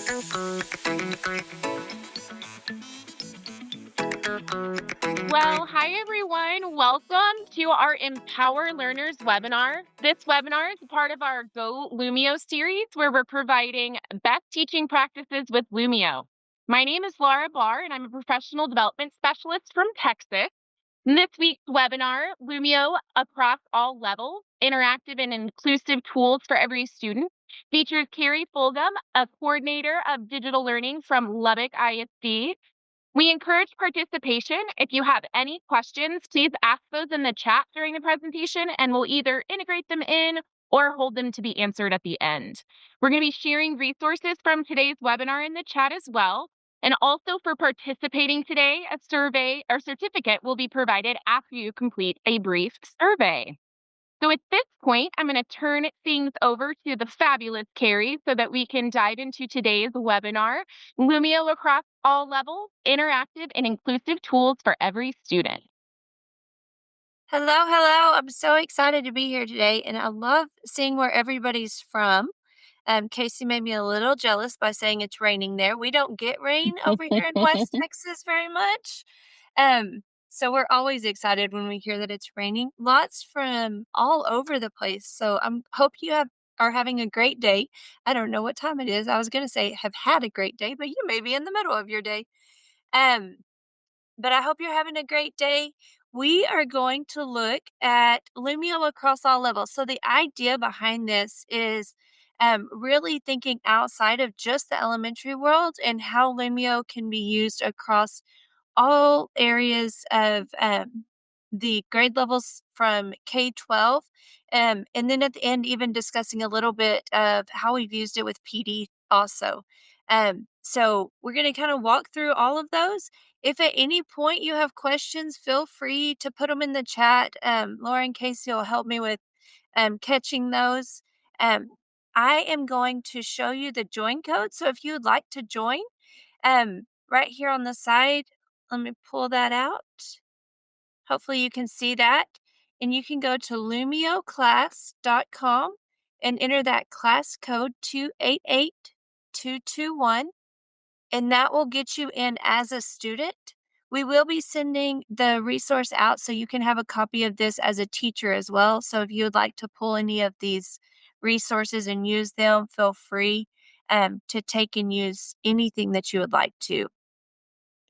Well, hi everyone. Welcome to our Empower Learners webinar. This webinar is part of our Go Lumio series where we're providing best teaching practices with Lumio. My name is Laura Barr and I'm a professional development specialist from Texas. In this week's webinar, Lumio across all levels, interactive and inclusive tools for every student, features Carrie Fulgham, a coordinator of digital learning from Lubbock ISD. We encourage participation. If you have any questions, please ask those in the chat during the presentation, and we'll either integrate them in or hold them to be answered at the end. We're going to be sharing resources from today's webinar in the chat as well. And also for participating today, a survey or certificate will be provided after you complete a brief survey. So at this point, I'm going to turn things over to the fabulous Carrie so that we can dive into today's webinar, Lumio across all levels, interactive and inclusive tools for every student. Hello, hello. I'm so excited to be here today, and I love seeing where everybody's from. Casey made me a little jealous by saying it's raining there. We don't get rain over here in West Texas very much. So we're always excited when we hear that it's raining. Lots from all over the place. So I hope you are having a great day. I don't know what time it is. I was gonna say have had a great day, but you may be in the middle of your day. Um, but I hope you're having a great day. We are going to look at Lumio across all levels. So the idea behind this is really thinking outside of just the elementary world and how Lumio can be used across all areas of the grade levels from K-12. And then at the end, even discussing a little bit of how we've used it with PD also. So we're going to kind of walk through all of those. If at any point you have questions, feel free to put them in the chat. Laura and Casey will help me with catching those. Um, I am going to show you the join code. So if you would like to join, right here on the side, let me pull that out. Hopefully you can see that. And you can go to lumioclass.com and enter that class code 288221, and that will get you in as a student. We will be sending the resource out so you can have a copy of this as a teacher as well. So if you would like to pull any of these resources and use them, feel free to take and use anything that you would like to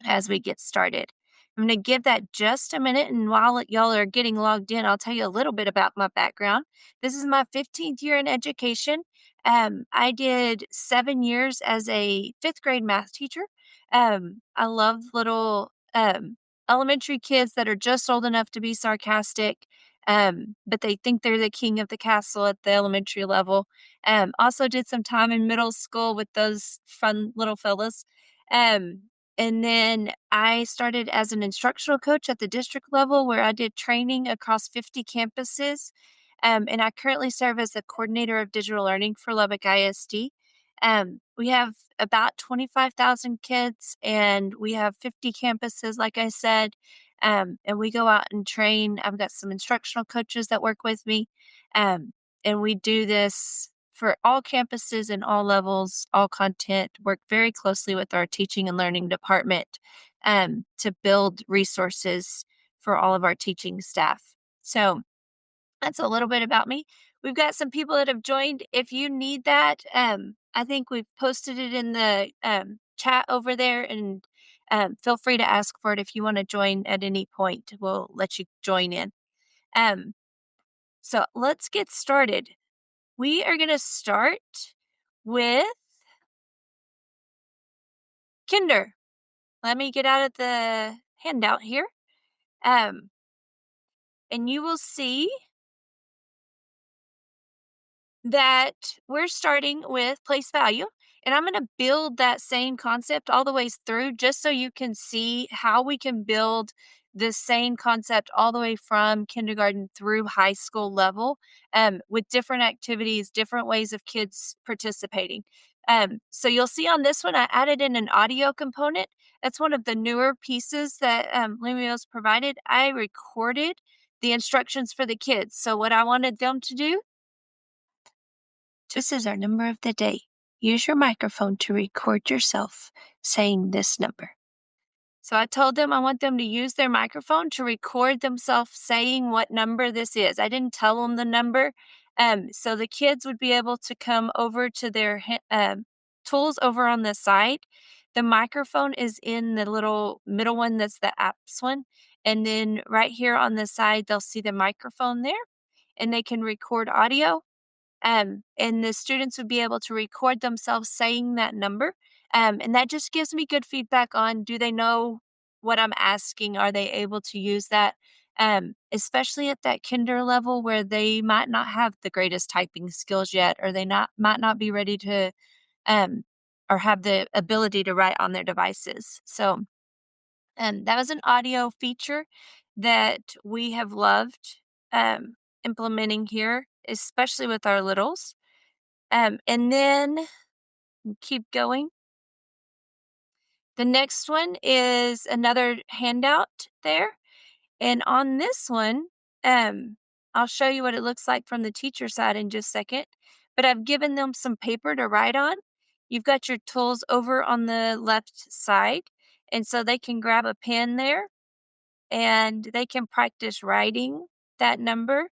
as we get started. I'm going to give that just a minute, and while y'all are getting logged in, I'll tell you a little bit about my background. This is my 15th year in education. I did 7 years as a fifth grade math teacher. I love little elementary kids that are just old enough to be sarcastic, but they think they're the king of the castle at the elementary level. Also did some time in middle school with those fun little fellas. Um, and then I started as an instructional coach at the district level where I did training across 50 campuses. And I currently serve as the coordinator of digital learning for Lubbock ISD. We have about 25,000 kids and we have 50 campuses, like I said. And we go out and train. I've got some instructional coaches that work with me. And we do this for all campuses and all levels, all content, work very closely with our teaching and learning department to build resources for all of our teaching staff. So that's a little bit about me. We've got some people that have joined. If you need that, I think we've posted it in the chat over there, and feel free to ask for it if you want to join at any point. We'll let you join in. So let's get started. We are going to start with Kinder. Let me get out of the handout here. And you will see that we're starting with place value. And I'm going to build that same concept all the way through just so you can see how we can build the same concept all the way from kindergarten through high school level with different activities, different ways of kids participating. So you'll see on this one, I added in an audio component. That's one of the newer pieces that Lumio's provided. I recorded the instructions for the kids. So what I wanted them to do, this is our number of the day. use your microphone to record yourself saying this number. So I told them I want them to use their microphone to record themselves saying what number this is. I didn't tell them the number. So the kids would be able to come over to their tools over on the side. The microphone is in the little middle one that's the apps one. And then right here on the side, they'll see the microphone there and they can record audio. And the students would be able to record themselves saying that number. And that just gives me good feedback on, do they know what I'm asking? Are they able to use that? Especially at that kinder level where they might not have the greatest typing skills yet, or they might not be ready to um, or have the ability to write on their devices. So that was an audio feature that we have loved implementing here, especially with our littles. And then keep going. The next one is another handout there. And on this one, I'll show you what it looks like from the teacher side in just a second. But I've given them some paper to write on. You've got your tools over on the left side. And so they can grab a pen there and they can practice writing that number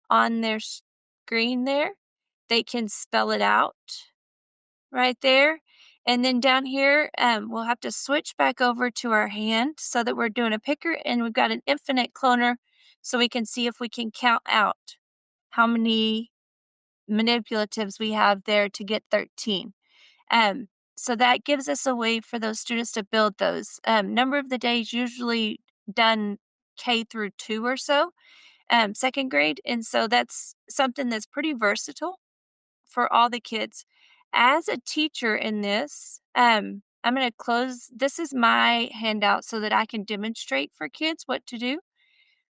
on their screen there. They can spell it out right there. And then down here, we'll have to switch back over to our hand so that we're doing a picker and we've got an infinite cloner so we can see if we can count out how many manipulatives we have there to get 13. Um, so that gives us a way for those students to build those. Number of the days usually done K through 2 or so, second grade. And so that's something that's pretty versatile for all the kids. As a teacher in this, I'm going to close. This is my handout so that I can demonstrate for kids what to do.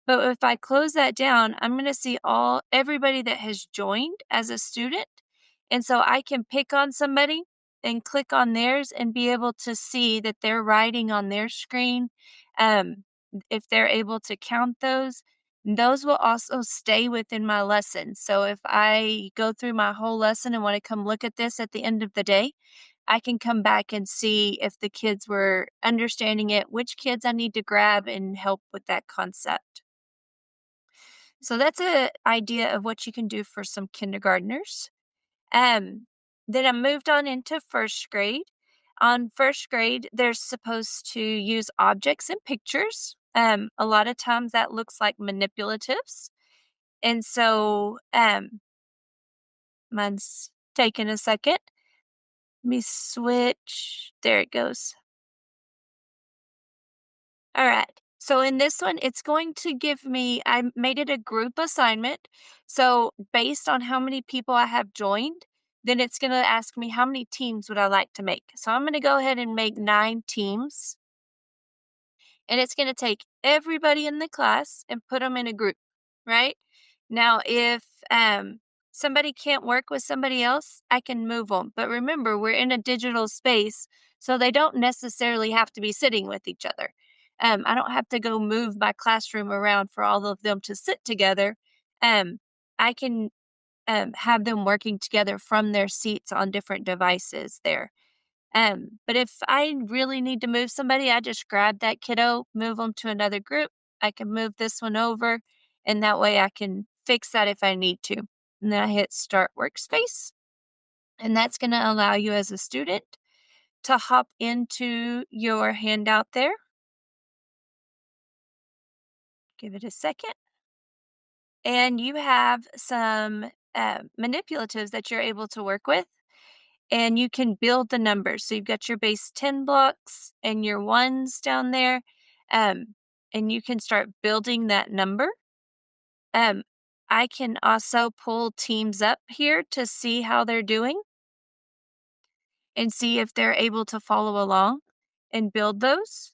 But if I close that down, I'm going to see everybody that has joined as a student. And so I can pick on somebody and click on theirs and be able to see that they're writing on their screen. If they're able to count those will also stay within my lesson. So if I go through my whole lesson and want to come look at this at the end of the day, I can come back and see if the kids were understanding it, which kids I need to grab and help with that concept. So that's an idea of what you can do for some kindergartners. Um, then I moved on into first grade. On first grade, they're supposed to use objects and pictures. A lot of times that looks like manipulatives. And so, mine's taking a second. Let me switch. There it goes. All right. So in this one, it's going to give me, I made it a group assignment. So based on how many people I have joined, then it's going to ask me how many teams would I like to make. So I'm going to go ahead and make 9 teams. And it's going to take everybody in the class and put them in a group, right? Now, if somebody can't work with somebody else, I can move them. But remember, we're in a digital space, so they don't necessarily have to be sitting with each other. I don't have to go move my classroom around for all of them to sit together. I can have them working together from their seats on different devices there. But if I really need to move somebody, I just grab that kiddo, move them to another group. I can move this one over, and that way I can fix that if I need to. And then I hit Start Workspace, and that's going to allow you as a student to hop into your handout there. Give it a second. And you have some manipulatives that you're able to work with. And you can build the numbers. So you've got your base 10 blocks and your ones down there. And you can start building that number. I can also pull teams up here to see how they're doing and see if they're able to follow along and build those.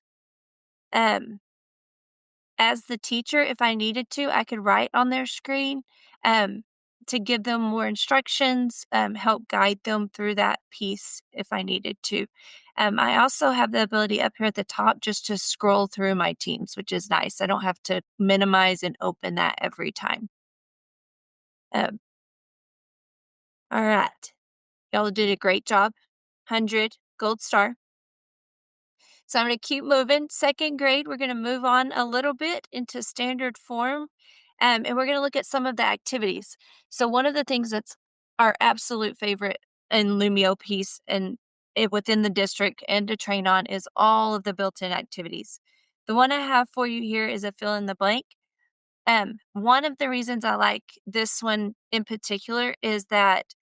As the teacher, if I needed to, I could write on their screen um, to give them more instructions, help guide them through that piece if I needed to. I also have the ability up here at the top just to scroll through my teams, which is nice. I don't have to minimize and open that every time. Um, all right. Y'all did a great job. 100, gold star. So I'm going to keep moving. Second grade, we're going to move on a little bit into standard form, and we're going to look at some of the activities. So one of the things that's our absolute favorite in Lumio piece and within the district and to train on is all of the built-in activities. The one I have for you here is a fill in the blank. One of the reasons I like this one in particular is that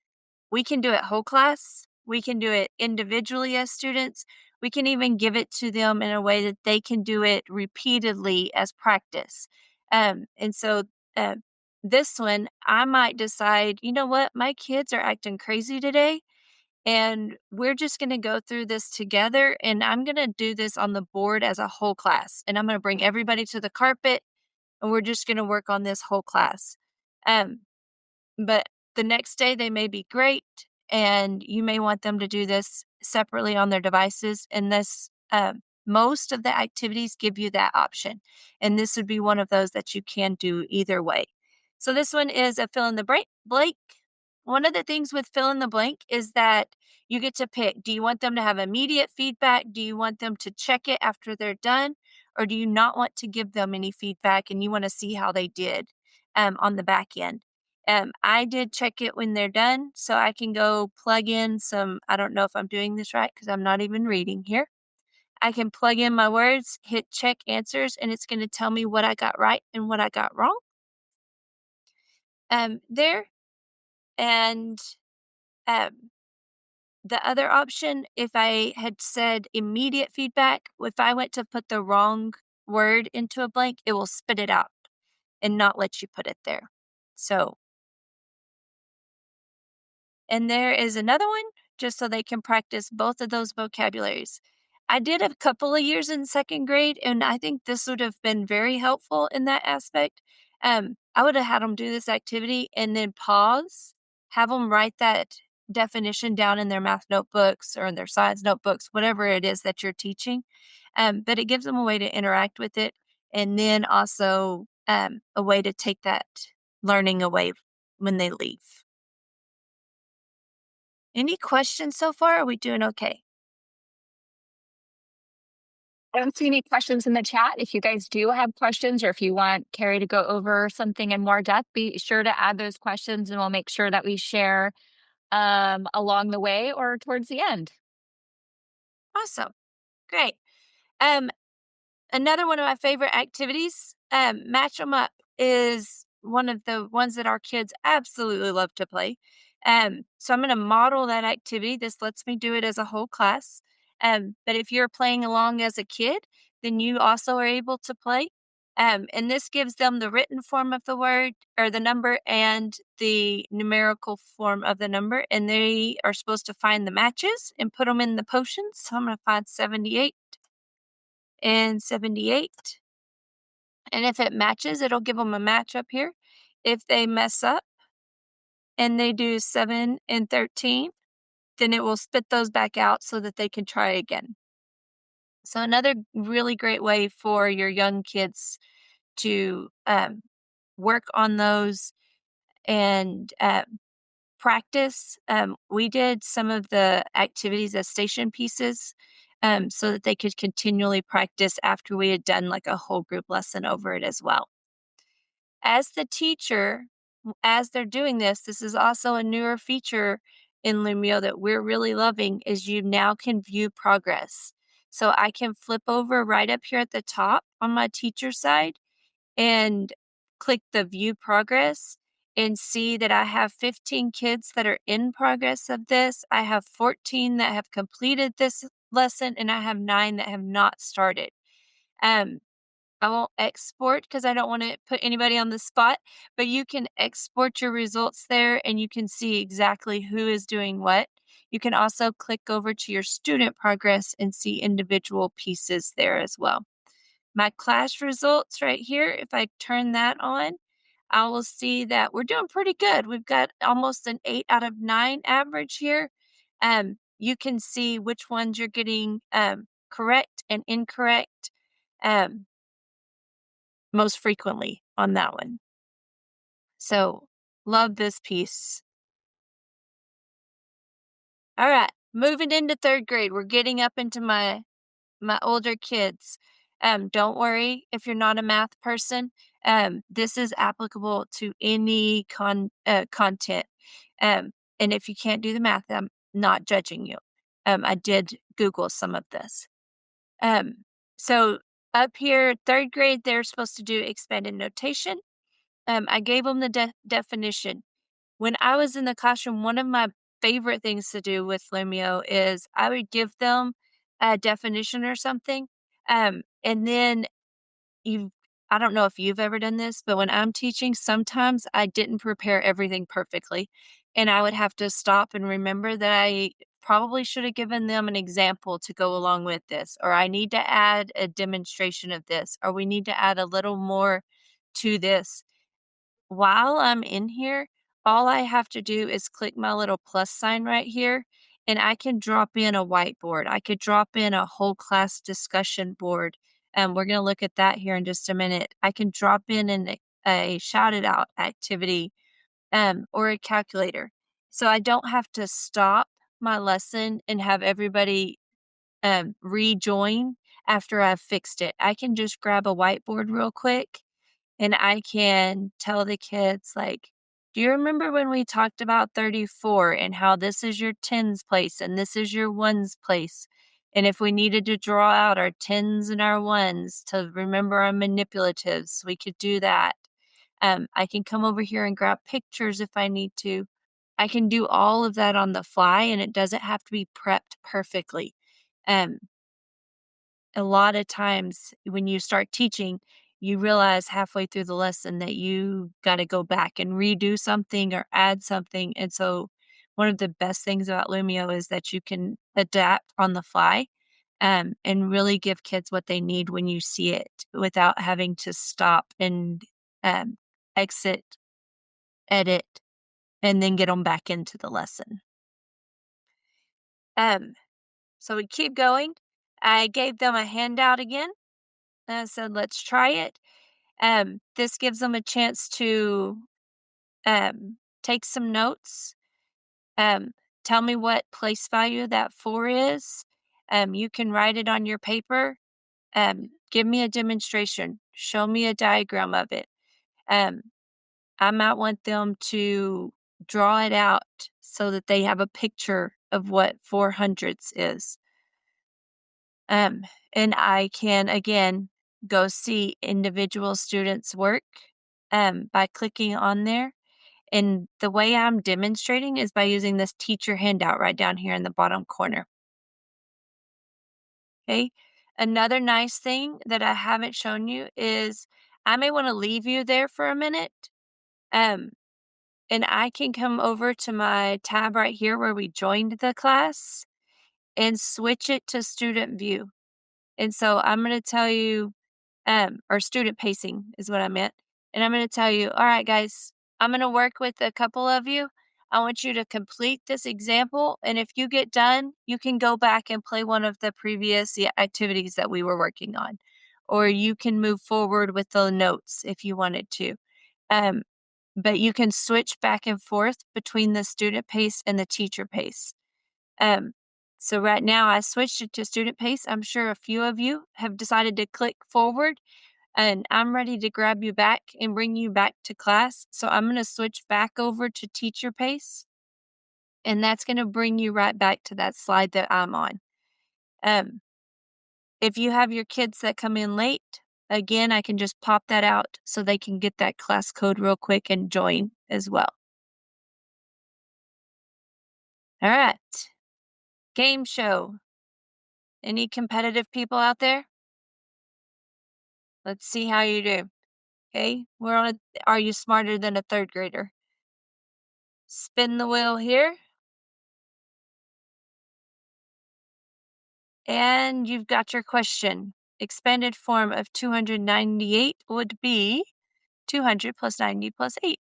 we can do it whole class. We can do it individually as students. We can even give it to them in a way that they can do it repeatedly as practice. And so uh, this one, I might decide, you know what, my kids are acting crazy today. And we're just going to go through this together. And I'm going to do this on the board as a whole class. And I'm going to bring everybody to the carpet. And we're just going to work on this whole class. Um, but the next day they may be great, and you may want them to do this separately on their devices. And most of the activities give you that option. And this would be one of those that you can do either way. So this one is a fill in the blank. One of the things with fill in the blank is that you get to pick. Do you want them to have immediate feedback? Do you want them to check it after they're done? Or do you not want to give them any feedback and you want to see how they did on the back end? I did check it when they're done, so I can go plug in some, I don't know if I'm doing this right because I'm not even reading here. I can plug in my words, hit check answers, and it's going to tell me what I got right and what I got wrong. There. And um, the other option, if I had said immediate feedback, if I went to put the wrong word into a blank, it will spit it out and not let you put it there. So and there is another one just so they can practice both of those vocabularies. I did a couple of years in second grade, and I think this would have been very helpful in that aspect. I would have had them do this activity and then pause, have them write that definition down in their math notebooks or in their science notebooks, whatever it is that you're teaching. But it gives them a way to interact with it, and then also a way to take that learning away when they leave. Any questions so far? Are we doing okay? I don't see any questions in the chat. If you guys do have questions or if you want Carrie to go over something in more depth, be sure to add those questions and we'll make sure that we share along the way or towards the end. Awesome. Great. Um, Another one of my favorite activities, Match 'em Up, is one of the ones that our kids absolutely love to play. So I'm going to model that activity. This lets me do it as a whole class. But if you're playing along as a kid, then you also are able to play. And this gives them the written form of the word or the number and the numerical form of the number. And they are supposed to find the matches and put them in the potions. So I'm going to find 78 and 78. And if it matches, it'll give them a match up here. If they mess up and they do 7 and 13, then it will spit those back out so that they can try again. So another really great way for your young kids to work on those and practice. We did some of the activities as station pieces so that they could continually practice after we had done like a whole group lesson over it as well. As the teacher, as they're doing this, this is also a newer feature in Lumio that we're really loving is you now can view progress. So I can flip over right up here at the top on my teacher side and click the view progress and see that I have 15 kids that are in progress of this. I have 14 that have completed this lesson and I have 9 that have not started. Um, I won't export because I don't want to put anybody on the spot, but you can export your results there and you can see exactly who is doing what. You can also click over to your student progress and see individual pieces there as well. My class results right here, if I turn that on, I will see that we're doing pretty good. We've got almost an 8 out of 9 average here. You can see which ones you're getting correct and incorrect. Most frequently on that one. So, love this piece. All right, moving into 3rd grade. We're getting up into my older kids. Don't worry if you're not a math person. This is applicable to any content. And if you can't do the math, I'm not judging you. I did Google some of this. Um, so up here, 3rd grade, they're supposed to do expanded notation. I gave them the definition. When I was in the classroom, one of my favorite things to do with Lumio is I would give them a definition or something. And then you I don't know if you've ever done this, but when I'm teaching, sometimes I didn't prepare everything perfectly. And I would have to stop and remember that I probably should have given them an example to go along with this, or I need to add a demonstration of this, or we need to add a little more to this. While I'm in here, all I have to do is click my little plus sign right here, and I can drop in a whiteboard. I could drop in a whole class discussion board, and we're gonna look at that here in just a minute. I can drop in a shout it out activity, or a calculator. So I don't have to stop my lesson and have everybody, rejoin after I've fixed it. I can just grab a whiteboard real quick and I can tell the kids, like, "Do you remember when we talked about 34 and how this is your tens place and this is your ones place? And if we needed to draw out our tens and our ones to remember our manipulatives, we could do that. I can come over here and grab pictures if I need to. I can do all of that on the fly, and it doesn't have to be prepped perfectly. Um, a lot of times when you start teaching, you realize halfway through the lesson that you got to go back and redo something or add something. And so, one of the best things about Lumio is that you can adapt on the fly, and really give kids what they need when you see it without having to stop and, um, exit, edit, and then get them back into the lesson. Um, so, we keep going. I gave them a handout again. And I said, let's try it. This gives them a chance to, take some notes. Um, tell me what place value that 4 is. You can write it on your paper. Give me a demonstration. Show me a diagram of it. Um, I might want them to draw it out so that they have a picture of what 400ths is. Um, and I can, again, go see individual students' work, by clicking on there. And the way I'm demonstrating is by using this teacher handout right down here in the bottom corner. Okay. Another nice thing that I haven't shown you is I may want to leave you there for a minute. Um, and I can come over to my tab right here where we joined the class and switch it to student view. And so I'm going to tell you, or student pacing is what I meant. And I'm going to tell you, all right, guys, I'm going to work with a couple of you. I want you to complete this example. And if you get done, you can go back and play one of the previous activities that we were working on. Or you can move forward with the notes if you wanted to. Um, but you can switch back and forth between the student pace and the teacher pace. Um, so right now I switched it to student pace. I'm sure a few of you have decided to click forward, and I'm ready to grab you back and bring you back to class. So I'm going to switch back over to teacher pace, and that's going to bring you right back to that slide that I'm on. Um, if you have your kids that come in late, again, I can just pop that out so they can get that class code real quick and join as well. All right. Game show. Any competitive people out there? Let's see how you do. Okay, we're on a are you smarter than a 3rd grader? Spin the wheel here. And you've got your question. Expanded form of 298 would be 200 plus 90 plus 8.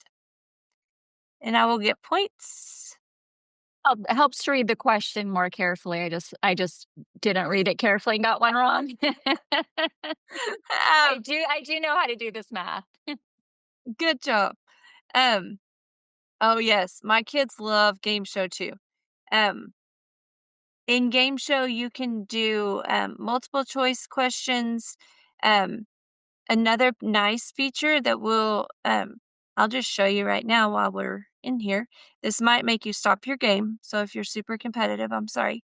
And I will get points. It helps to read the question more carefully. I just didn't read it carefully and got one wrong. Um, I do know how to do this math. good job. Um, oh yes, my kids love game show too. Um, In Game Show, you can do multiple choice questions. Um, Another nice feature that I'll just show you right now while we're in here. This might make you stop your game. So if you're super competitive, I'm sorry.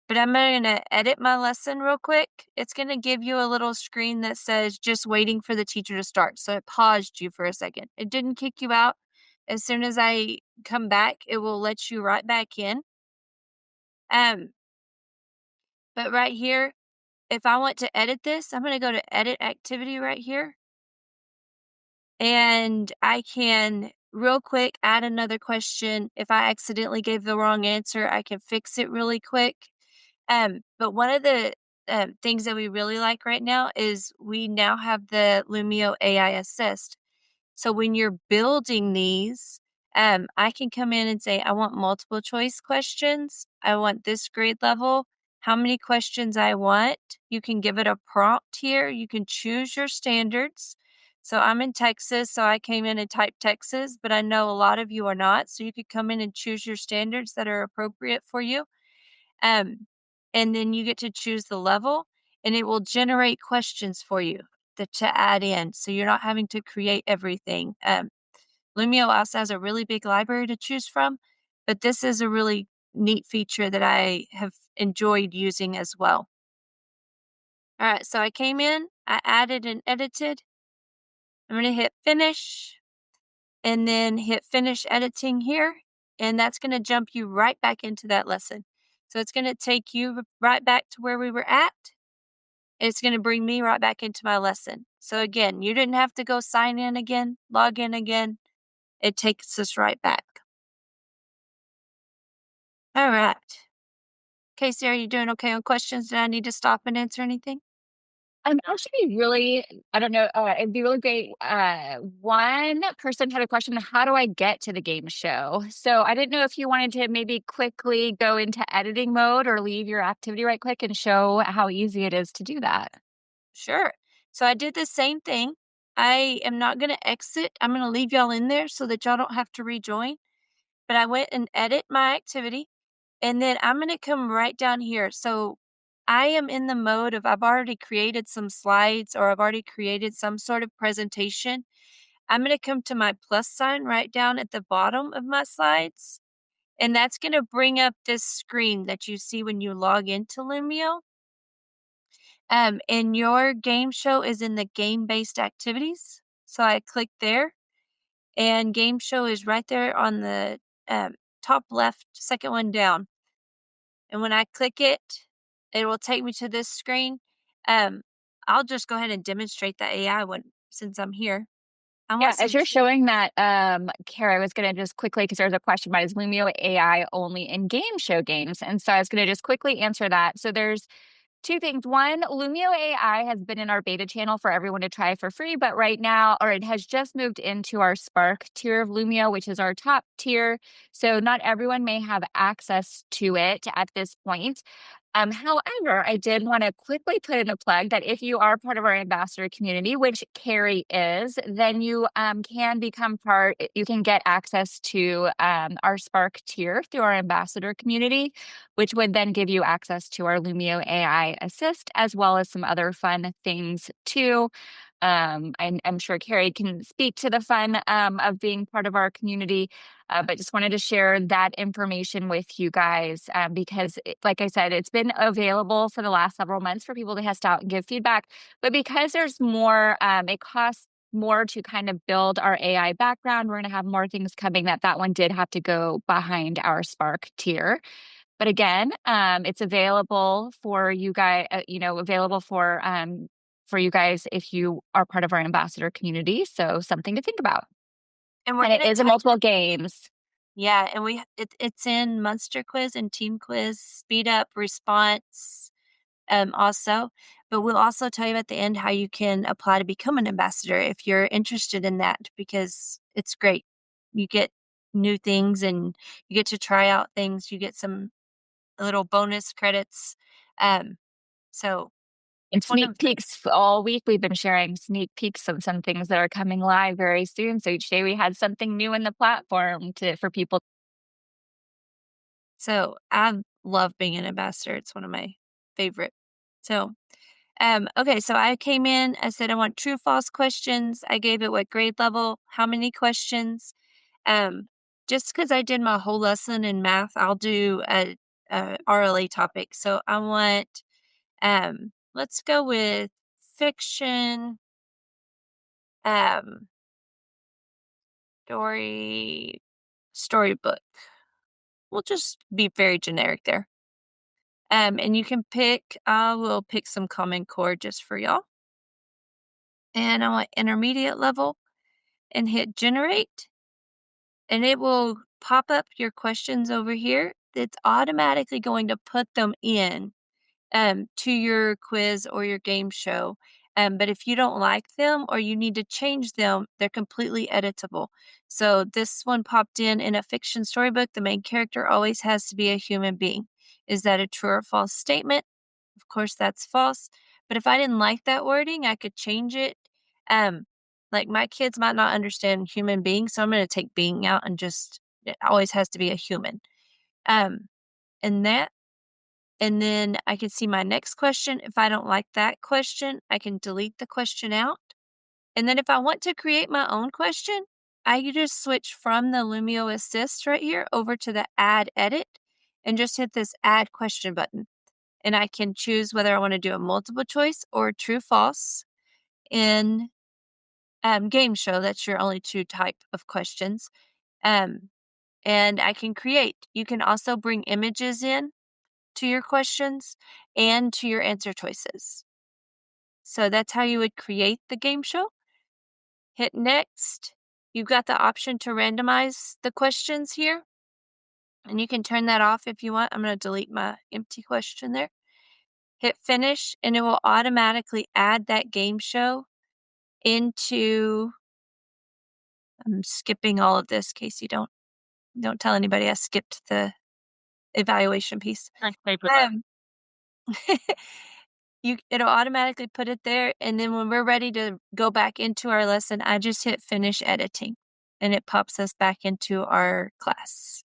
But I'm going to edit my lesson real quick. It's going to give you a little screen that says just waiting for the teacher to start. So it paused you for a second. It didn't kick you out. As soon as I come back, it will let you right back in. Um, but right here, if I want to edit this, I'm going to go to edit activity right here. And I can real quick add another question. If I accidentally gave the wrong answer, I can fix it really quick. But one of the things that we really like right now is we now have the Lumio AI Assist. So when you're building these, I can come in and say, I want multiple choice questions. I want this grade level, how many questions I want. You can give it a prompt here. You can choose your standards. So I'm in Texas, so I came in and typed Texas, but I know a lot of you are not. So you could come in and choose your standards that are appropriate for you. Um, and then you get to choose the level, and it will generate questions for you to add in. So you're not having to create everything. Lumio also has a really big library to choose from, but this is a really neat feature that I have enjoyed using as well. All right, so I came in, I added and edited. I'm going to hit finish and then hit finish editing here. And that's going to jump you right back into that lesson. So it's going to take you right back to where we were at. It's going to bring me right back into my lesson. So again, you didn't have to go sign in again, log in again. It takes us right back. All right. Casey, are you doing okay on questions? Did I need to stop and answer anything? Actually, really, I don't know. It'd be really great. One person had a question: how do I get to the game show? So I didn't know if you wanted to maybe quickly go into editing mode or leave your activity right click and show how easy it is to do that. Sure. So I did the same thing. I am not going to exit. I'm going to leave y'all in there so that y'all don't have to rejoin. But I went and edit my activity. And then I'm going to come right down here. So I am in the mode of I've already created some slides or I've already created some sort of presentation. I'm going to come to my plus sign right down at the bottom of my slides. And that's going to bring up this screen that you see when you log into Lumio. And your game show is in the game-based activities. So I click there and game show is right there on the top left, second one down. And when I click it, it will take me to this screen. Um, I'll just go ahead and demonstrate the AI one since I'm here. I Yeah, want as some. you're showing that, Kara, I was going to just quickly, because there's a question about is Lumio AI only in game show games? And so I was going to just quickly answer that. So there's two things. One, Lumio AI has been in our beta channel for everyone to try for free, but right now, or it has just moved into our Spark tier of Lumio, which is our top tier. So not everyone may have access to it at this point. However, I did want to quickly put in a plug that if you are part of our ambassador community, which Carrie is, then you can become part, you can get access to our Spark tier through our ambassador community, which would then give you access to our Lumio AI Assist, as well as some other fun things too. I'm sure Carrie can speak to the fun of being part of our community, but just wanted to share that information with you guys because, like I said, it's been available for the last several months for people to test out and give feedback. But because there's more, it costs more to kind of build our AI background. We're going to have more things coming that one did have to go behind our Spark tier. But again, it's available for you guys, available for you guys if you are part of our ambassador community. So something to think about. And we're And it going to is in touch. multiple games. Yeah, and it's in Monster Quiz and Team Quiz, Speed Up, Response, also. But we'll also tell you at the end how you can apply to become an ambassador if you're interested in that, because it's great. You get new things and you get to try out things. You get some little bonus credits. Um, so And it's one sneak of peeks all week. We've been sharing sneak peeks of some things that are coming live very soon. So each day we had something new in the platform for people. so I love being an ambassador. It's one of my favorite. So, okay, so I came in, I said I want true false questions. I gave it what grade level, how many questions. Um, just because I did my whole lesson in math, I'll do a RLA topic. So I want, let's go with fiction, um, storybook. We'll just be very generic there. And you can pick, I will pick some Common Core just for y'all. And I want intermediate level and hit generate. And it will pop up your questions over here. It's automatically going to put them in to your quiz or your game show. But if you don't like them or you need to change them, they're completely editable. So this one popped in a fiction storybook. The main character always has to be a human being. Is that a true or false statement? Of course, that's false. But if I didn't like that wording, I could change it. Like my kids might not understand human being, so I'm going to take being out and just it always has to be a human. Um, and that, and then I can see my next question. If I don't like that question, I can delete the question out. And then if I want to create my own question, I can just switch from the Lumio Assist right here over to the Add Edit and just hit this Add Question button. And I can choose whether I want to do a multiple choice or true false. In game show, that's your only two type of questions. And I can create. You can also bring images in to your questions and to your answer choices. So that's how you would create the game show. Hit next. You've got the option to randomize the questions here. And you can turn that off if you want. I'm going to delete my empty question there. Hit finish, and it will automatically add that game show into. I'm skipping all of this in case you don't tell anybody I skipped the evaluation piece. Next paperwork. It'll automatically put it there, and then when we're ready to go back into our lesson, I just hit finish editing, and it pops us back into our class.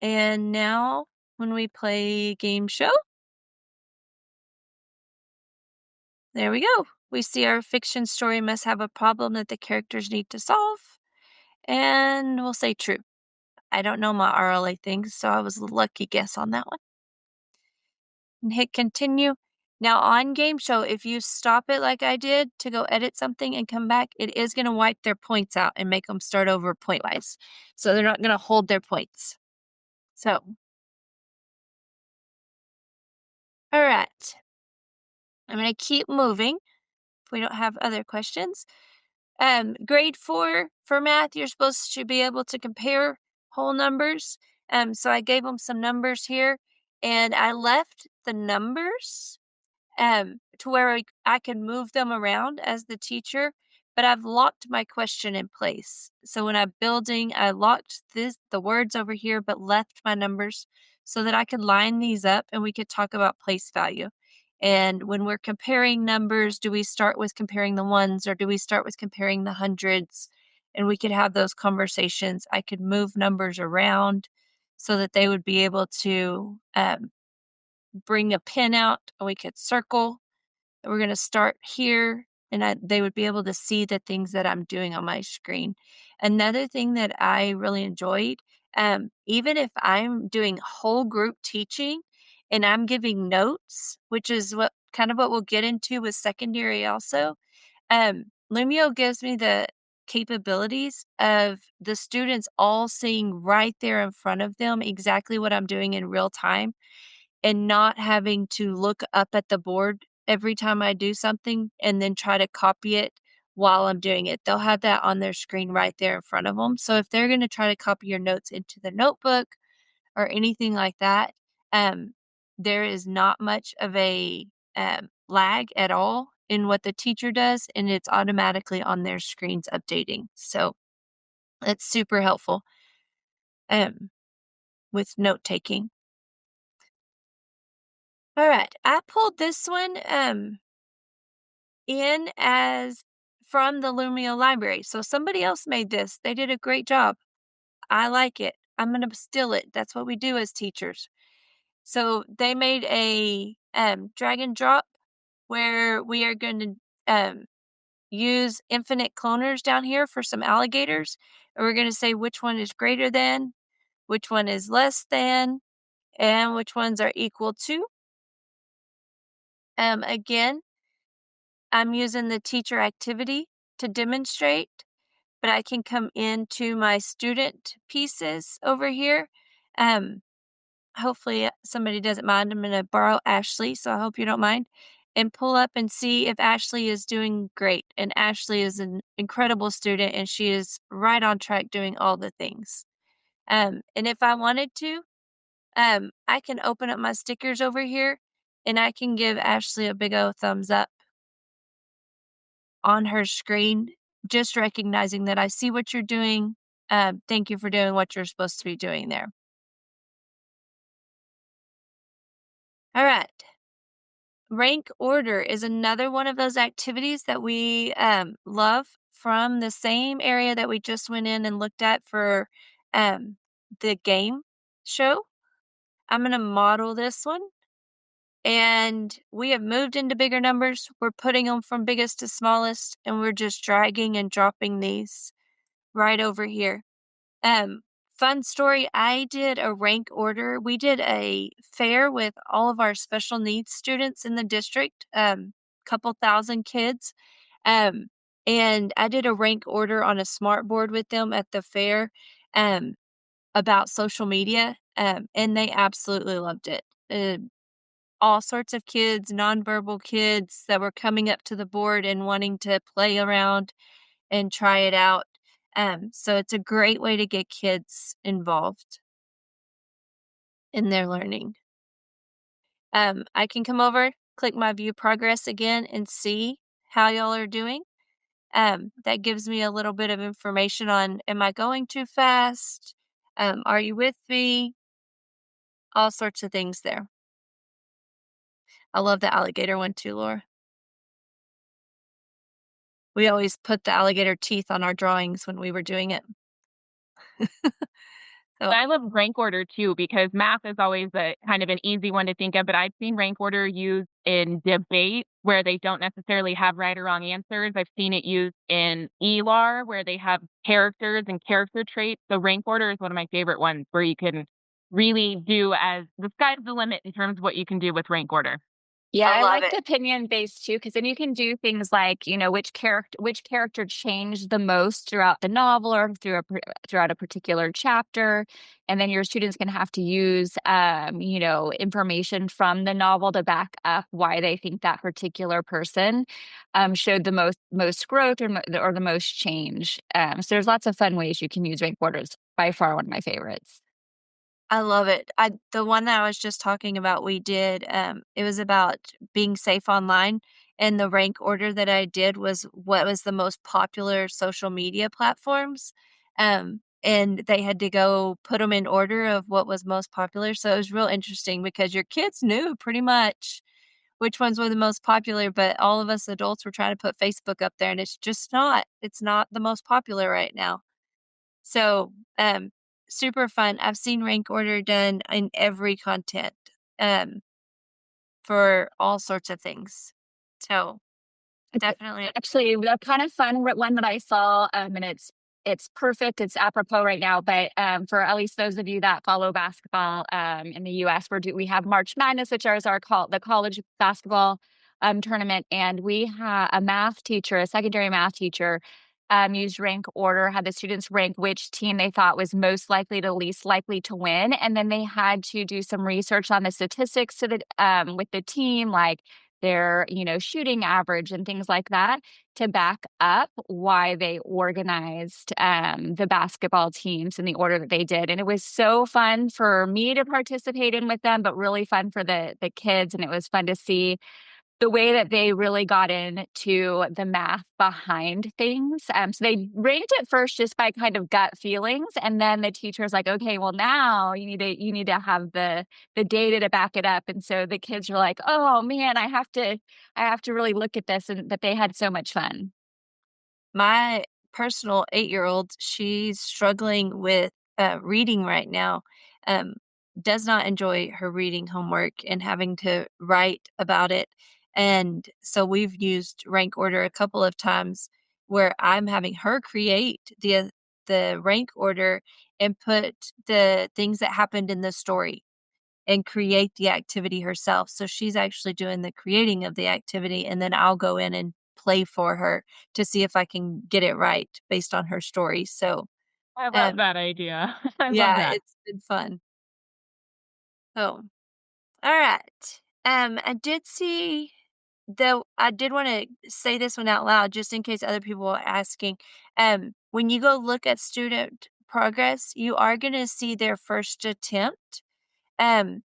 And now when we play game show, there we go. We see our fiction story must have a problem that the characters need to solve, and we'll say true. I don't know my RLA things, so I was a lucky guess on that one. And hit continue. Now on game show, if you stop it like I did to go edit something and come back, it is going to wipe their points out and make them start over point-wise. So they're not going to hold their points. So, all right. I'm going to keep moving if we don't have other questions. Grade 4 for math, you're supposed to be able to compare whole numbers. So I gave them some numbers here, and I left the numbers to where I can move them around as the teacher, but I've locked my question in place. So when I'm building, I locked the words over here, but left my numbers so that I could line these up and we could talk about place value. And when we're comparing numbers, do we start with comparing the ones or do we start with comparing the hundreds? And we could have those conversations. I could move numbers around so that they would be able to bring a pin out and we could circle. We're going to start here and they would be able to see the things that I'm doing on my screen. Another thing that I really enjoyed, even if I'm doing whole group teaching and I'm giving notes, which is what we'll get into with secondary also, Lumio gives me the capabilities of the students all seeing right there in front of them exactly what I'm doing in real time and not having to look up at the board every time I do something and then try to copy it while I'm doing it. They'll have that on their screen right there in front of them. So if they're going to try to copy your notes into the notebook or anything like that, there is not much of a lag at all in what the teacher does, and it's automatically on their screens updating. So it's super helpful with note taking. All right, I pulled this one in as from the Lumio library. So somebody else made this. They did a great job. I like it. I'm going to steal it. That's what we do as teachers. So they made a drag and drop where we are going to use infinite cloners down here for some alligators. And we're going to say which one is greater than, which one is less than, and which ones are equal to. Again, I'm using the teacher activity to demonstrate, but I can come into my student pieces over here. Hopefully somebody doesn't mind. I'm going to borrow Ashley, so I hope you don't mind, and pull up and see if Ashley is doing great. And Ashley is an incredible student, and she is right on track doing all the things. And if I wanted to, I can open up my stickers over here, and I can give Ashley a big old thumbs up on her screen, just recognizing that I see what you're doing. Thank you for doing what you're supposed to be doing there. All right. Rank order is another one of those activities that we love from the same area that we just went in and looked at for the game show. I'm going to model this one. And we have moved into bigger numbers. We're putting them from biggest to smallest, and we're just dragging and dropping these right over here. Fun story, I did a rank order. We did a fair with all of our special needs students in the district, couple thousand kids. Um, and I did a rank order on a smart board with them at the fair, about social media. And they absolutely loved it. All sorts of kids, nonverbal kids that were coming up to the board and wanting to play around and try it out. So it's a great way to get kids involved in their learning. I can come over, click my view progress again, and see how y'all are doing. That gives me a little bit of information on, am I going too fast? Are you with me? All sorts of things there. I love the alligator one too, Laura. We always put the alligator teeth on our drawings when we were doing it. So I love rank order too because math is always a kind of an easy one to think of, but I've seen rank order used in debate where they don't necessarily have right or wrong answers. I've seen it used in ELAR where they have characters and character traits. So rank order is one of my favorite ones where you can really do as the sky's the limit in terms of what you can do with rank order. Yeah, I I love like it. the opinion based too, because then you can do things like, which character changed the most throughout the novel or throughout a particular chapter, and then your students can have to use, information from the novel to back up why they think that particular person showed the most growth or the most change. So there's lots of fun ways you can use rank orders. By far, one of my favorites. I love it. The one that I was just talking about, we did, it was about being safe online, and the rank order that I did was what was the most popular social media platforms, and they had to go put them in order of what was most popular, so it was real interesting because your kids knew pretty much which ones were the most popular, but all of us adults were trying to put Facebook up there, and it's not the most popular right now. So, super fun. I've seen rank order done in every content, um, for all sorts of things. So, definitely. Actually, the kind of fun one that I saw, and it's perfect. It's apropos right now, but for at least those of you that follow basketball in the U.S., we have March Madness, which is the college basketball tournament, and we had a secondary math teacher, used rank order, had the students rank which team they thought was most likely to least likely to win, and then they had to do some research on the statistics with the team, like their shooting average and things like that, to back up why they organized the basketball teams in the order that they did. And it was so fun for me to participate in with them, but really fun for the kids. And it was fun to see the way that they really got into the math behind things. So they ranked it first just by kind of gut feelings, and then the teacher's like, "Okay, well now you need to have the data to back it up." And so the kids were like, "Oh man, I have to really look at this," and but they had so much fun. My personal 8-year-old, she's struggling with reading right now, um, does not enjoy her reading homework and having to write about it. And so we've used rank order a couple of times where I'm having her create the rank order and put the things that happened in the story and create the activity herself. So she's actually doing the creating of the activity, and then I'll go in and play for her to see if I can get it right based on her story. So, I love um, that idea. I love yeah, that. it's been fun. So, all right. I did see though I did want to say this one out loud just in case other people are asking. When you go look at student progress, you are going to see their first attempt. Um,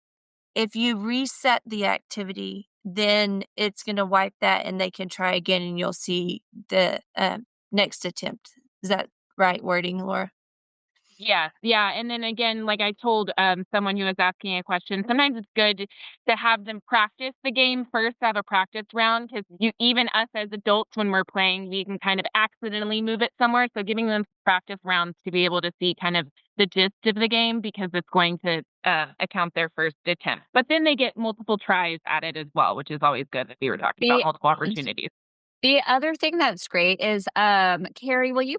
if you reset the activity, then it's gonna wipe that and they can try again and you'll see the, next attempt. Is that right wording, Laura? Yes, yeah, and then again, like I told, someone who was asking a question, sometimes it's good to have them practice the game first, have a practice round, because you even us as adults, when we're playing, we can kind of accidentally move it somewhere, so giving them practice rounds to be able to see kind of the gist of the game because it's going to, account their first attempt. But then they get multiple tries at it as well, which is always good if we were talking about The multiple opportunities. the other thing that's great is, Carrie, will you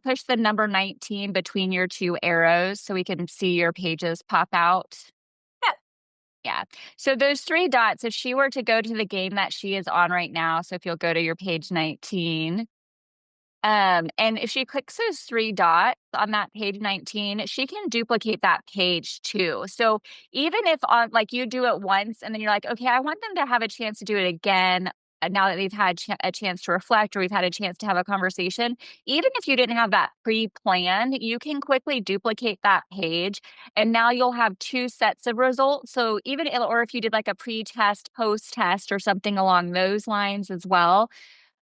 push the number 19 between your 2 arrows so we can see your pages pop out? Yeah. Yeah. So those 3 dots, if she were to go to the game that she is on right now, so if you'll go to your page 19, and if she clicks those 3 dots on that page 19, she can duplicate that page too. So even if on like you do it once and then you're like, okay, I want them to have a chance to do it again now that they've had a chance to reflect or we've had a chance to have a conversation, even if you didn't have that pre-planned, you can quickly duplicate that page and now you'll have 2 sets of results. So or if you did like a pre-test, post-test or something along those lines as well,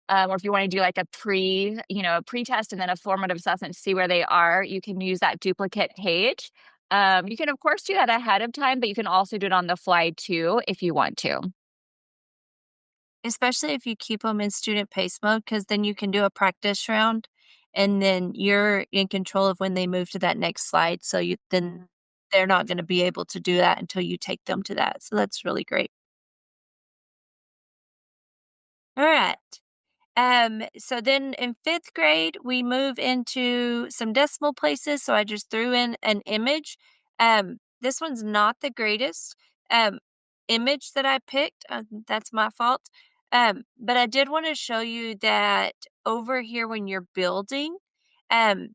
or if you want to do like a pre-test and then a formative assessment to see where they are, you can use that duplicate page. You can of course do that ahead of time, but you can also do it on the fly too if you want to. Especially if you keep them in student pace mode, because then you can do a practice round, and then you're in control of when they move to that next slide, so you then they're not gonna be able to do that until you take them to that, so that's really great. Alright. So then in 5th grade, we move into some decimal places. So I just threw in an image. This one's not the greatest image that I picked. That's my fault. But I did want to show you that over here when you're building, um,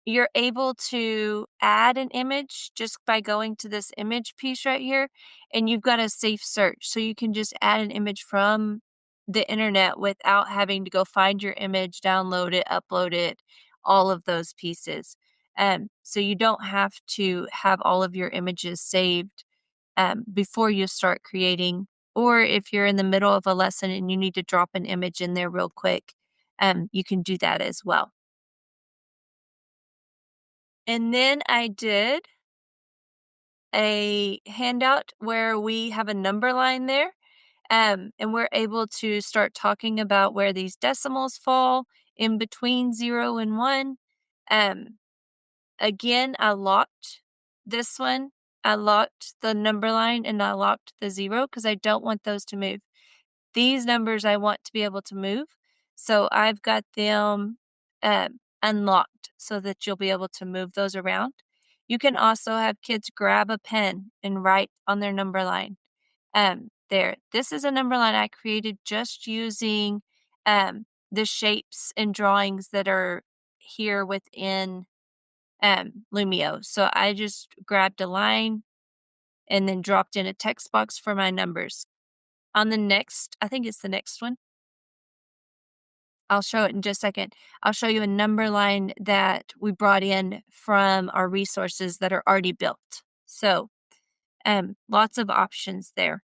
you're able to add an image just by going to this image piece right here, and you've got a safe search. So you can just add an image from the internet without having to go find your image, download it, upload it, all of those pieces. So you don't have to have all of your images saved before you start creating. Or if you're in the middle of a lesson and you need to drop an image in there real quick, you can do that as well. And then I did a handout where we have a number line there, and we're able to start talking about where these decimals fall in between 0 and 1. Um, again, I locked this one. I locked the number line and I locked the 0 because I don't want those to move. These numbers I want to be able to move, so I've got them, unlocked so that you'll be able to move those around. You can also have kids grab a pen and write on their number line. There. This is a number line I created just using, the shapes and drawings that are here within, Lumio. So I just grabbed a line and then dropped in a text box for my numbers. On the next I think it's the next one. I'll show it in just a second. I'll show you a number line that we brought in from our resources that are already built. So, lots of options there.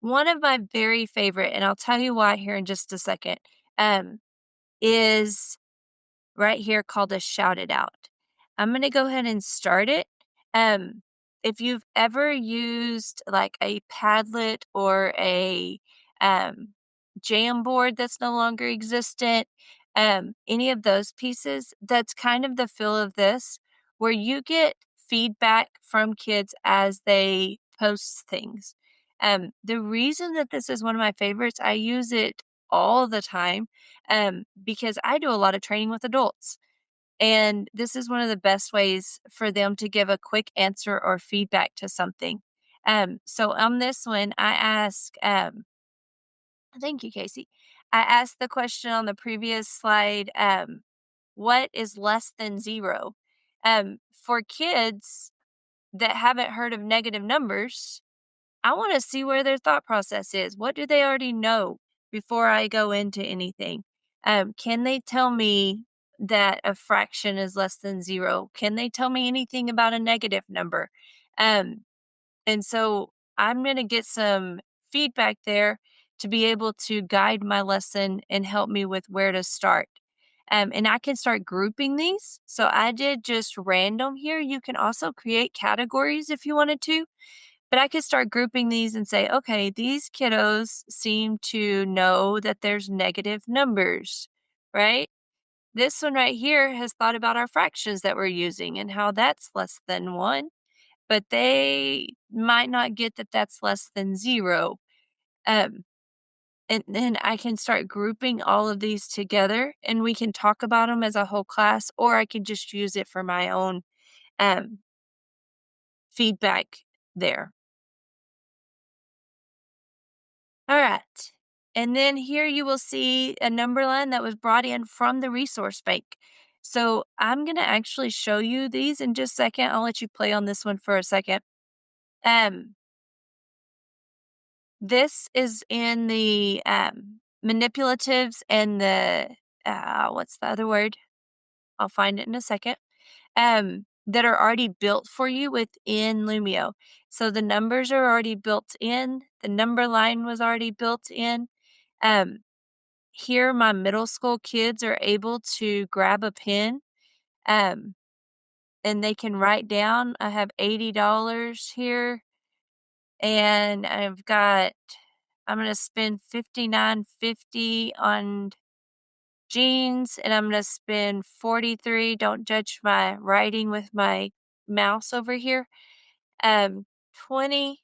One of my very favorite, and I'll tell you why here in just a second, um, is right here called a shout it out. I'm going to go ahead and start it. Um, if you've ever used like a Padlet or a um, Jamboard that's no longer existent, any of those pieces, that's kind of the feel of this, where you get feedback from kids as they post things. The reason that this is one of my favorites, I use it all the time, because I do a lot of training with adults. And this is one of the best ways for them to give a quick answer or feedback to something. So on this one, I ask, thank you, Casey. I asked the question on the previous slide, what is less than zero? For kids that haven't heard of negative numbers, I want to see where their thought process is. What do they already know before I go into anything? Can they tell me that a fraction is less than zero? Can they tell me anything about a negative number? Um, and so I'm going to get some feedback there to be able to guide my lesson and help me with where to start. And I can start grouping these. So I did just random here. You can also create categories if you wanted to, but I could start grouping these and say, okay, these kiddos seem to know that there's negative numbers, right? This one right here has thought about our fractions that we're using and how that's less than one, but they might not get that that's less than zero. Um, and then I can start grouping all of these together and we can talk about them as a whole class, or I can just use it for my own um, feedback there. All right. And then here you will see a number line that was brought in from the resource bank. So I'm going to actually show you these in just a second. I'll let you play on this one for a second. Um, this is in the manipulatives and the, what's the other word? I'll find it in a second. That are already built for you within Lumio. So the numbers are already built in. The number line was already built in. Um, Here my middle school kids are able to grab a pen, um, and they can write down, I have $80 here, and I'm gonna spend $59.50 on jeans, and I'm gonna spend 43, don't judge my writing with my mouse over here, 20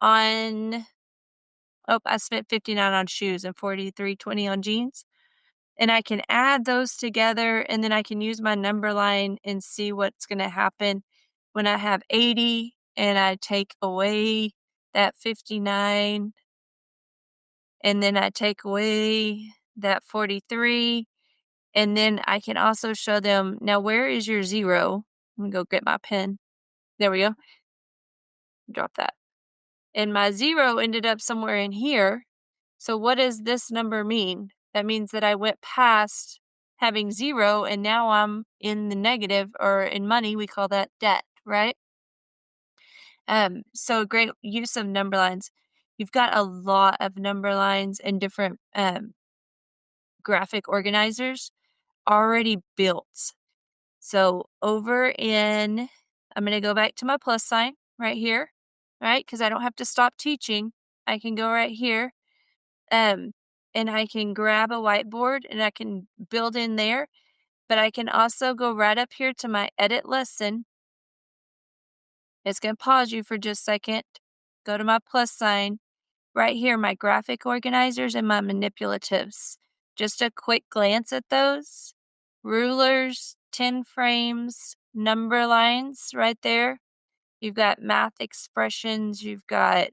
on I spent 59 on shoes and 43.20 on jeans. And I can add those together, and then I can use my number line and see what's gonna happen when I have 80 and I take away that 59, and then I take away that 43, and then I can also show them, now where is your 0? Let me go get my pen. There we go. Drop that. And my 0 ended up somewhere in here. So what does this number mean? That means that I went past having 0 and now I'm in the negative, or in money, we call that debt, right? So great use of number lines. You've got a lot of number lines and different graphic organizers already built. So I'm going to go back to my plus sign right here, right? Because I don't have to stop teaching. I can go right here. Um, and I can grab a whiteboard and I can build in there, but I can also go right up here to my edit lesson. It's going to pause you for just a second. Go to my plus sign. Right here, my graphic organizers and my manipulatives. Just a quick glance at those. Rulers, 10 frames, number lines right there. You've got math expressions. You've got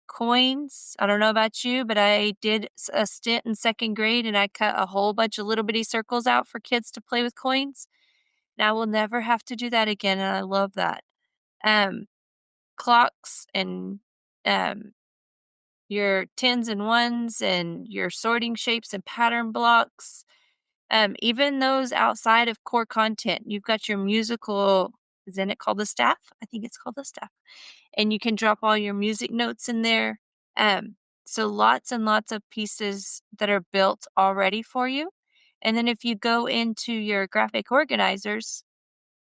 coins. I don't know about you, but I did a stint in second grade and I cut a whole bunch of little bitty circles out for kids to play with coins. Now I will never have to do that again, and I love that. Um, Clocks and your tens and ones and your sorting shapes and pattern blocks. Even those outside of core content, you've got your musical, isn't it called the staff? I think it's called the staff. And you can drop all your music notes in there. Um, so lots and lots of pieces that are built already for you. And then if you go into your graphic organizers,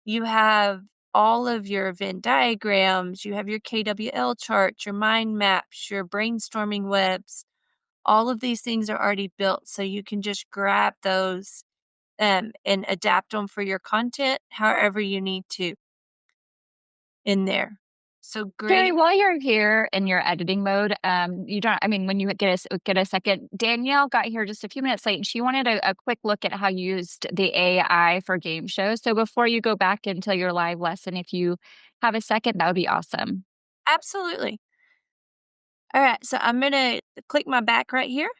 you have all of your Venn diagrams, you have your KWL charts, your mind maps, your brainstorming webs, All of these things are already built, so you can just grab those and adapt them for your content however you need to in there. So Carrie, great. while you're here in your editing mode, you don't, I mean, when you get a second, Danielle got here just a few minutes late and she wanted a quick look at how you used the AI for game shows. So before you go back into your live lesson, if you have a second, that would be awesome. Absolutely. All right, so I'm gonna click my back right here,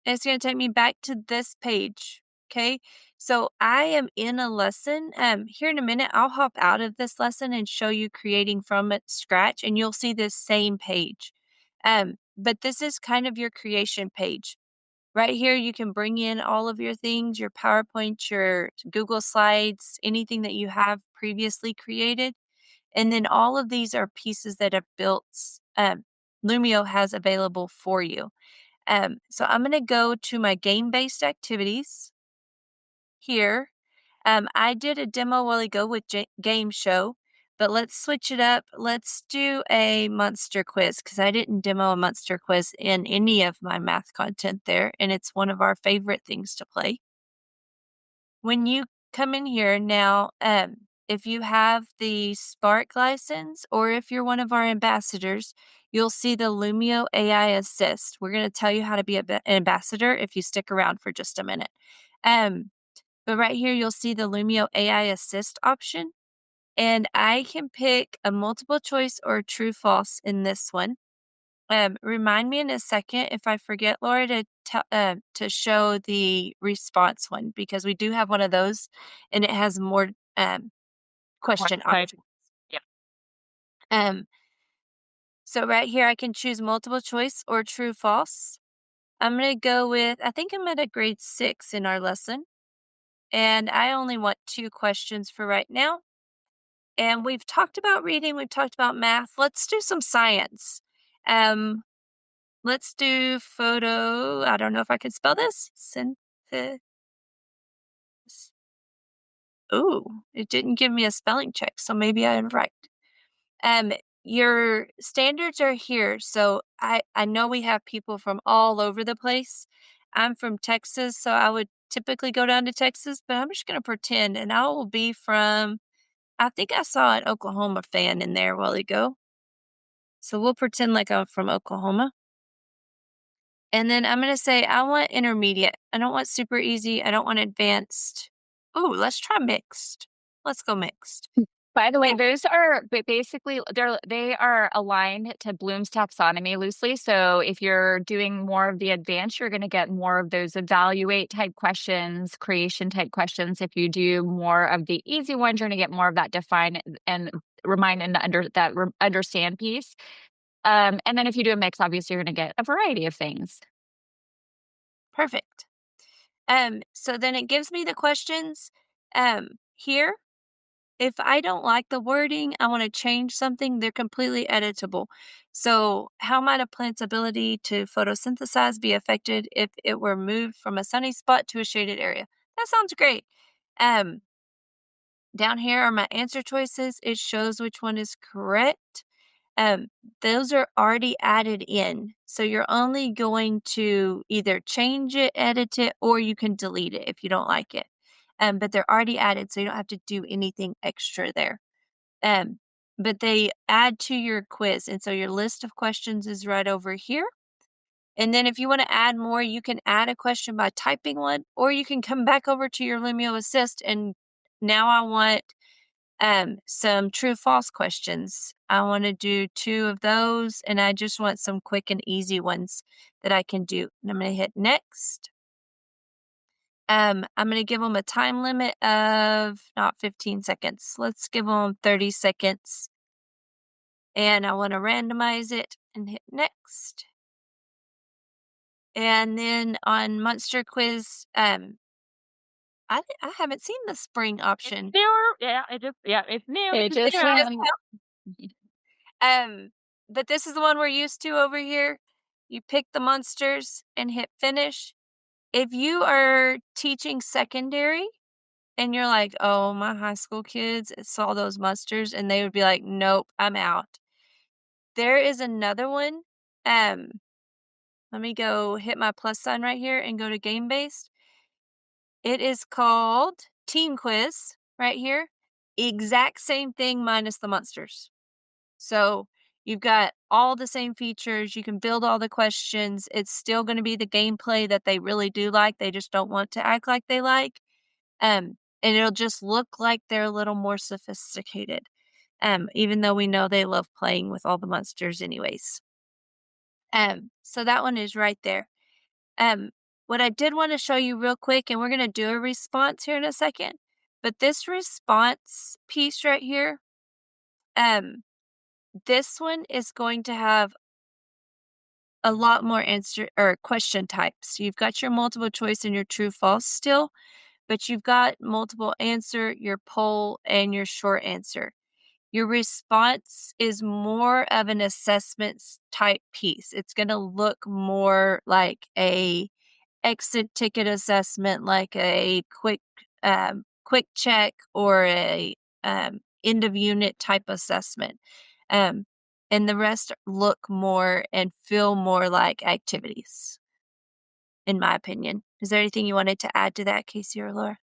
and it's gonna take me back to this page. Okay, so I am in a lesson. Here in a minute, I'll hop out of this lesson and show you creating from scratch, and you'll see this same page. But this is kind of your creation page. Right here, you can bring in all of your things, your PowerPoint, your Google Slides, anything that you have previously created. And then all of these are pieces that are built, Lumio has available for you. So I'm going to go to my game-based activities here. I did a demo a while ago with Game Show, but let's switch it up. Let's do a monster quiz because I didn't demo a monster quiz in any of my math content there, and it's one of our favorite things to play. When you come in here now, if you have the Spark license or if you're one of our ambassadors, you'll see the Lumio AI Assist. We're going to tell you how to be an ambassador if you stick around for just a minute. Um, but right here, you'll see the Lumio AI Assist option. And I can pick a multiple choice or true false in this one. Remind me in a second if I forget, Laura, to show the response one because we do have one of those, and it has more question Right. options. Yeah. Um, so right here, I can choose multiple choice or true false. I'm gonna go with I think I'm at a grade 6 in our lesson, and I only want 2 questions for right now. And we've talked about reading, we've talked about math. Let's do some science. Um, let's do photo. I don't know if I can spell this. Synthesis. Ooh, it didn't give me a spelling check, so maybe I'm right. Um, your standards are here. So I know we have people from all over the place. I'm from Texas, so I would typically go down to Texas, but I'm just gonna pretend and I will be from I think I saw an Oklahoma fan in there a while ago. So we'll pretend like I'm from Oklahoma. And then I'm gonna say I want intermediate. I don't want super easy. I don't want advanced. Oh, let's try mixed. Let's go mixed. By the way, And those are basically they are aligned to Bloom's taxonomy loosely. So if you're doing more of the advanced, you're going to get more of those evaluate type questions, creation type questions. If you do more of the easy ones, you're going to get more of that define and remind and understand piece. And then if you do a mix, obviously you're going to get a variety of things. perfect. So then it gives me the questions here. If I don't like the wording, I want to change something, they're completely editable. So, how might a plant's ability to photosynthesize be affected if it were moved from a sunny spot to a shaded area? That sounds great. Um, Down here are my answer choices. It shows which one is correct. Um, those are already added in. So you're only going to either change it, edit it, or you can delete it if you don't like it. But they're already added, so you don't have to do anything extra there. Um, but they add to your quiz. And so your list of questions is right over here. And then if you want to add more, you can add a question by typing one, or you can come back over to your Lumio Assist and now I want some true false questions. I want to do 2 of those and I just want some quick and easy ones that I can do. And I'm going to hit next. I'm going to give them a time limit of not 15 seconds. Let's give them 30 seconds. And I want to randomize it and hit next. And then on Monster Quiz, I haven't seen the spring It's option. newer. Yeah, it's new. It It's just new out. Um, but this is the one we're used to over here. You pick the monsters and hit finish. If you are teaching secondary and you're like, oh, my high school kids saw those monsters and they would be like, nope, I'm out. There is another one. Um, Let me go hit my plus sign right here and go to game based. It is called Team Quiz right here. Exact same thing minus the monsters. So you've got all the same features. You can build all the questions. It's still going to be the gameplay that they really do like. They just don't want to act like they like. And it'll just look like they're a little more sophisticated. Even though we know they love playing with all the monsters anyways. So that one is right there. Um, what I did want to show you real quick, and we're going to do a response here in a second, but this response piece right here, um, this one is going to have a lot more answer or question types. You've got your multiple choice and your true false still, but you've got multiple answer, your poll, and your short answer. Your response is more of an assessments type piece. It's going to look more like a exit ticket assessment, like a quick check or a end of unit type assessment. Um, and the rest look more and feel more like activities, in my opinion. Is there anything you wanted to add to that, Casey or Laura?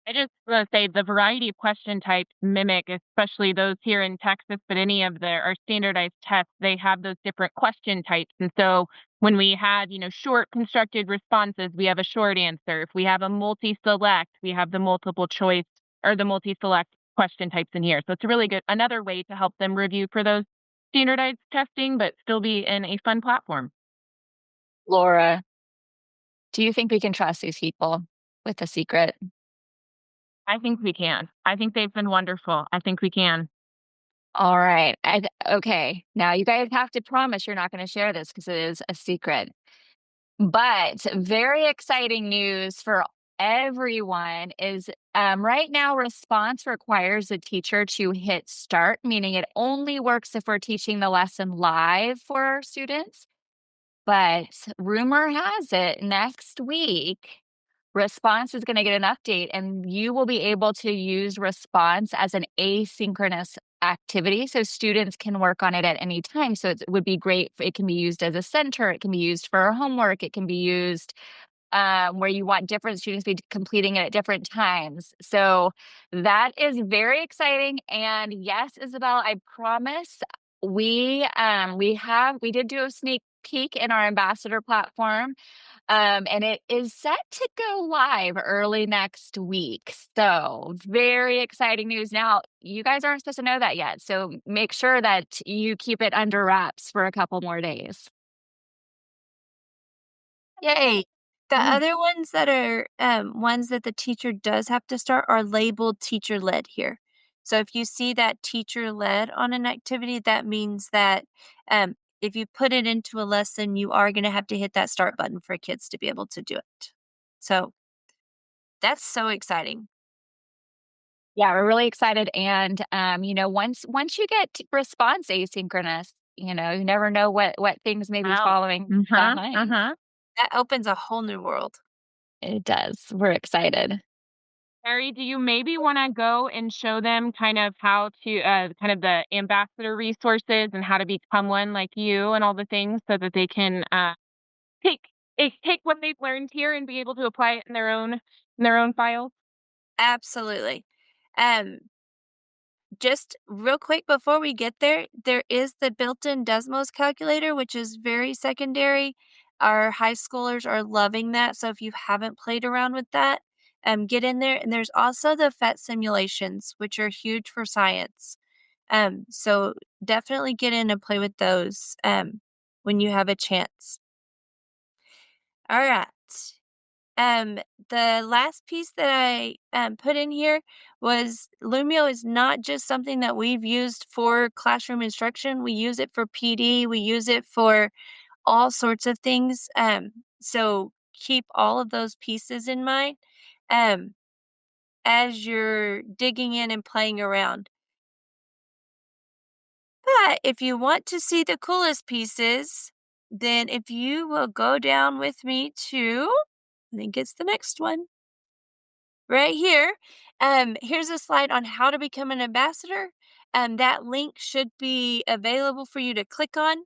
I just want to say the variety of question types mimic, especially those here in Texas, but any of our standardized tests, they have those different question types. And so when we have, short constructed responses, we have a short answer. If we have a multi-select, we have the multiple choice or the multi-select question types in here. So it's a really good, another way to help them review for those standardized testing, but still be in a fun platform. Laura, do you think we can trust these people with a secret? I think we can. I think they've been wonderful. I think we can. All right. Okay. Now you guys have to promise you're not going to share this because it is a secret. But very exciting news for everyone is right now, response requires the teacher to hit start, meaning it only works if we're teaching the lesson live for our students. But rumor has it next week, Response is going to get an update, and you will be able to use Response as an asynchronous activity so students can work on it at any time. So it would be great. It can be used as a center, it can be used for homework, it can be used where you want different students to be completing it at different times. So that is very exciting. And yes, Isabel, I promise we did do a sneak peek in our ambassador platform. And it is set to go live early next week. So, very exciting news. Now, you guys aren't supposed to know that yet. So, make sure that you keep it under wraps for a couple more days. Yay. The Mm. other ones that are ones that the teacher does have to start are labeled teacher led here. So if you see that teacher led on an activity, that means that if you put it into a lesson, you are going to have to hit that start button for kids to be able to do it. So that's so exciting. Yeah, we're really excited. And once you get response asynchronous, you never know what things may be Wow. following Uh-huh. behind. Uh-huh. That opens a whole new world. It does. We're excited. Harry, do you maybe want to go and show them kind of how to, kind of the ambassador resources and how to become one like you and all the things so that they can take take what they've learned here and be able to apply it in their own files? Absolutely. Um, Just real quick before we get there, there is the built-in Desmos calculator, which is very secondary. Our high schoolers are loving that. So if you haven't played around with that, get in there. And there's also the PhET simulations, which are huge for science. So definitely get in and play with those when you have a chance. All right. Um, the last piece that I put in here was Lumio is not just something that we've used for classroom instruction. We use it for PD. We use it for all sorts of things. So keep all of those pieces in mind um, as you're digging in and playing around. But if you want to see the coolest pieces, then if you will go down with me to, I think it's the next one. Right here, here's a slide on how to become an ambassador. That link should be available for you to click on.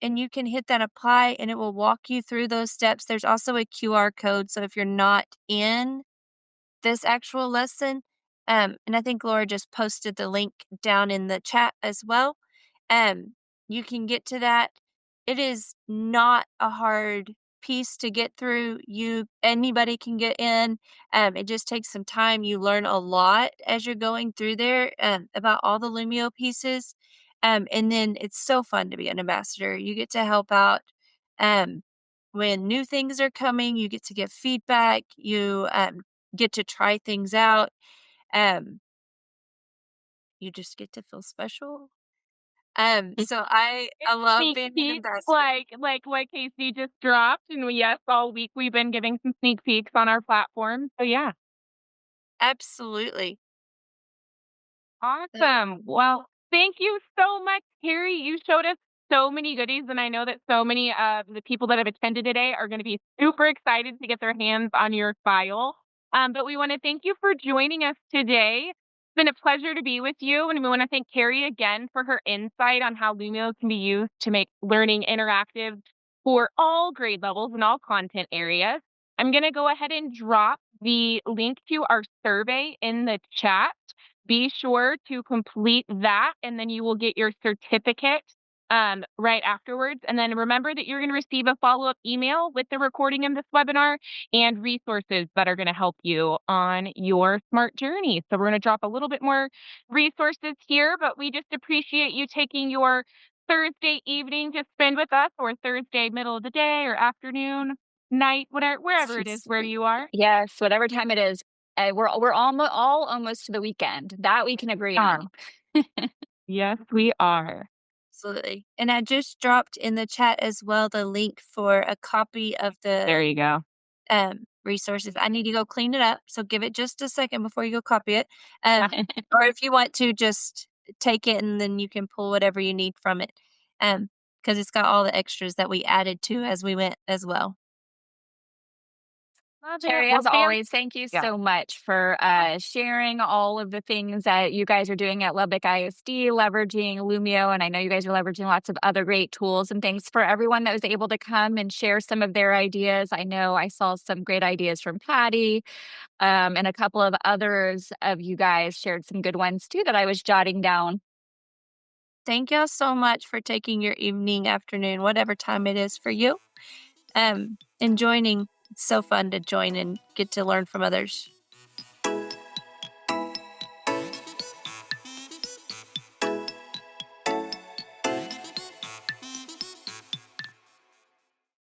and you can hit that apply and it will walk you through those steps. There's also a QR code. So if you're not in this actual lesson, and I think Laura just posted the link down in the chat as well. You can get to that. It is not a hard piece to get through. Anybody can get in. It just takes some time. You learn a lot as you're going through there about all the Lumio pieces. And then it's so fun to be an ambassador. You get to help out um, when new things are coming. You get to give feedback. You get to try things out. Um, you just get to feel special. So I love Sneak being an peeks ambassador. like what Casey just dropped, and yes, all week we've been giving some sneak peeks on our platform. So yeah. Absolutely. Uh, Awesome. Well, thank you so much, Carrie. You showed us so many goodies, and I know that so many of the people that have attended today are going to be super excited to get their hands on your file. But we want to thank you for joining us today. It's been a pleasure to be with you, and we want to thank Carrie again for her insight on how Lumio can be used to make learning interactive for all grade levels and all content areas. I'm going to go ahead and drop the link to our survey in the chat. Be sure to complete that, and then you will get your certificate right afterwards. And then remember that you're going to receive a follow-up email with the recording of this webinar and resources that are going to help you on your smart journey. So we're going to drop a little bit more resources here, but we just appreciate you taking your Thursday evening to spend with us, or Thursday middle of the day or afternoon, night, whatever, wherever it is where you are. Yes, whatever time it is. We're all almost to the weekend. That we can agree on. Yes, we are. Absolutely. And I just dropped in the chat as well the link for a copy of There the you go. resources. I need to go clean it up, so give it just a second before you go copy it. Or if you want to just take it and then you can pull whatever you need from it. Because it's got all the extras that we added to as we went as well. Love it. Terry, Well, as always, thank you yeah. so much for sharing all of the things that you guys are doing at Lubbock ISD, leveraging Lumio. And I know you guys are leveraging lots of other great tools and things for everyone that was able to come and share some of their ideas. I know I saw some great ideas from Patty, and a couple of others of you guys shared some good ones too that I was jotting down. Thank y'all so much for taking your evening, afternoon, whatever time it is for you. And joining. It's so fun to join and get to learn from others.